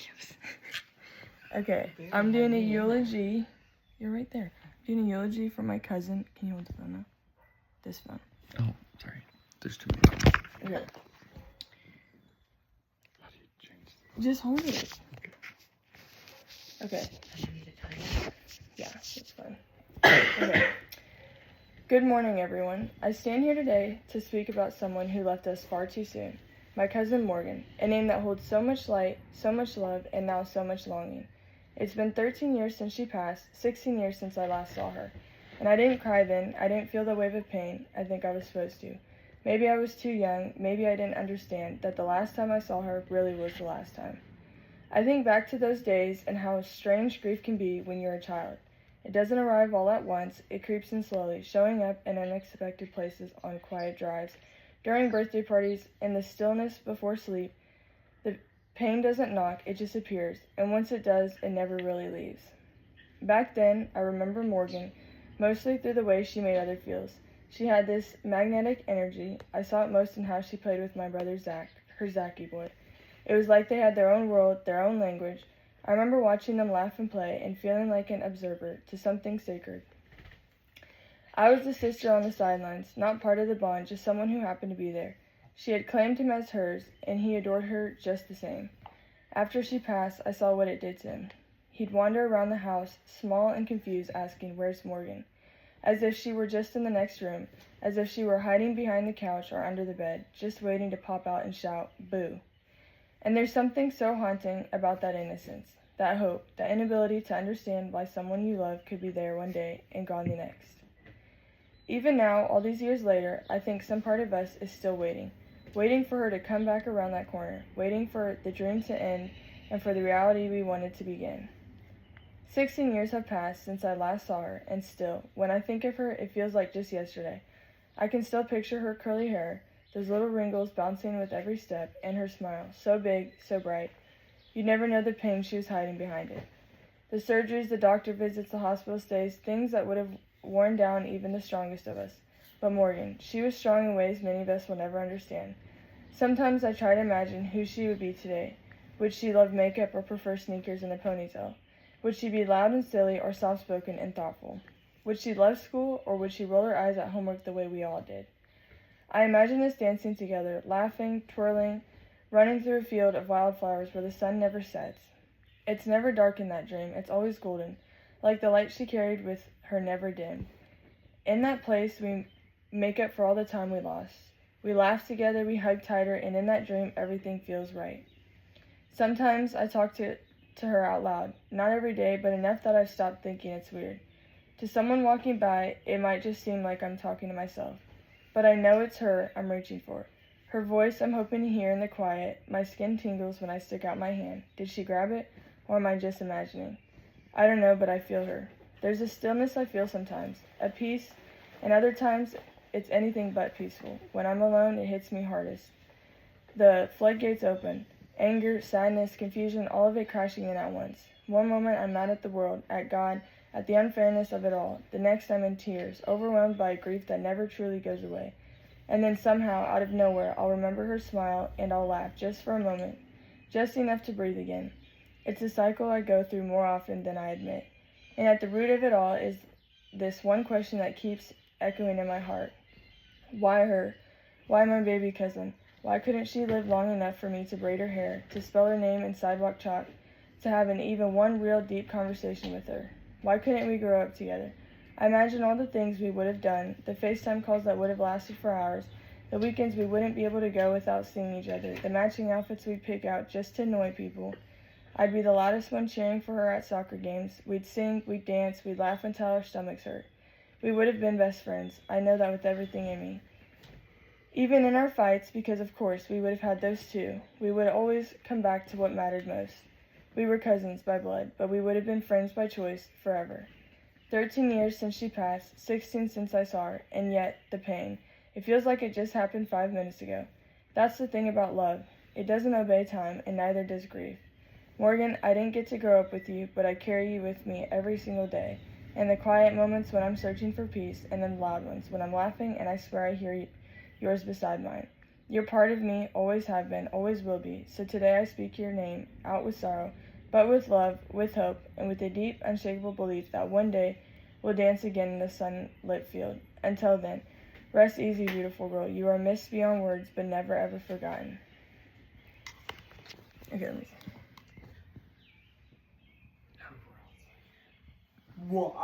Yes. Okay, I'm doing a eulogy. You're right there. I'm doing a eulogy for my cousin. Can you hold the phone up? This phone. Oh, sorry. There's too many. Okay. How do you change Just hold it. Okay. Yeah, that's fine. Okay. Good morning, everyone. I stand here today to speak about someone who left us far too soon. My cousin Morgan, a name that holds so much light, so much love, and now so much longing. It's been 13 years since she passed, 16 years since I last saw her. And I didn't cry then, I didn't feel the wave of pain I think I was supposed to. Maybe I was too young, maybe I didn't understand that the last time I saw her really was the last time. I think back to those days and how strange grief can be when you're a child. It doesn't arrive all at once, it creeps in slowly, showing up in unexpected places on quiet drives, during birthday parties, in the stillness before sleep. The pain doesn't knock, it just appears, and once it does, it never really leaves. Back then, I remember Morgan, mostly through the way she made others feel. She had this magnetic energy. I saw it most in how she played with my brother Zach, her Zachy boy. It was like they had their own world, their own language. I remember watching them laugh and play and feeling like an observer to something sacred. I was the sister on the sidelines, not part of the bond, just someone who happened to be there. She had claimed him as hers, and he adored her just the same. After she passed, I saw what it did to him. He'd wander around the house, small and confused, asking, "Where's Morgan?" As if she were just in the next room, as if she were hiding behind the couch or under the bed, just waiting to pop out and shout, "Boo." And there's something so haunting about that innocence, that hope, that inability to understand why someone you love could be there one day and gone the next. Even now, all these years later, I think some part of us is still waiting for her to come back around that corner, waiting for the dream to end and for the reality we wanted to begin. 16 years have passed since I last saw her, and still, when I think of her, it feels like just yesterday. I can still picture her curly hair, those little wrinkles bouncing with every step, and her smile, so big, so bright. You'd never know the pain she was hiding behind it. The surgeries, the doctor visits, the hospital stays, things that would have worn down even the strongest of us. But Morgan, she was strong in ways many of us will never understand. Sometimes I try to imagine who she would be today. Would she love makeup or prefer sneakers and a ponytail? Would she be loud and silly or soft-spoken and thoughtful? Would she love school, or would she roll her eyes at homework the way we all did? I imagine us dancing together, laughing, twirling, running through a field of wildflowers where the sun never sets. It's never dark in that dream, it's always golden, like the light she carried with her never dimmed. In that place, we make up for all the time we lost. We laugh together, we hug tighter, and in that dream, everything feels right. Sometimes I talk to her out loud, not every day, but enough that I've stopped thinking it's weird. To someone walking by, it might just seem like I'm talking to myself. But I know it's her I'm reaching for. Her voice I'm hoping to hear in the quiet. My skin tingles when I stick out my hand. Did she grab it, or am I just imagining? I don't know, but I feel her. There's a stillness I feel sometimes, a peace, and other times it's anything but peaceful. When I'm alone, it hits me hardest. The floodgates open. Anger, sadness, confusion, all of it crashing in at once. One moment I'm mad at the world, at God, at the unfairness of it all. The next I'm in tears, overwhelmed by a grief that never truly goes away. And then somehow, out of nowhere, I'll remember her smile and I'll laugh just for a moment, just enough to breathe again. It's a cycle I go through more often than I admit. And at the root of it all is this one question that keeps echoing in my heart. Why her? Why my baby cousin? Why couldn't she live long enough for me to braid her hair, to spell her name in sidewalk chalk, to have even one real deep conversation with her? Why couldn't we grow up together? I imagine all the things we would have done, the FaceTime calls that would have lasted for hours, the weekends we wouldn't be able to go without seeing each other, the matching outfits we'd pick out just to annoy people. I'd be the loudest one cheering for her at soccer games. We'd sing, we'd dance, we'd laugh until our stomachs hurt. We would have been best friends. I know that with everything in me. Even in our fights, because of course we would have had those too, we would always come back to what mattered most. We were cousins by blood, but we would have been friends by choice forever. 13 years since she passed, 16 since I saw her, and yet, the pain. It feels like it just happened 5 minutes ago. That's the thing about love. It doesn't obey time, and neither does grief. Morgan, I didn't get to grow up with you, but I carry you with me every single day. In the quiet moments when I'm searching for peace, and in the loud ones when I'm laughing and I swear I hear yours beside mine. You're part of me, always have been, always will be. So today I speak your name out with sorrow, but with love, with hope, and with a deep, unshakable belief that one day we'll dance again in the sunlit field. Until then, rest easy, beautiful girl. You are missed beyond words, but never ever forgotten. Okay, let me see. Whoa,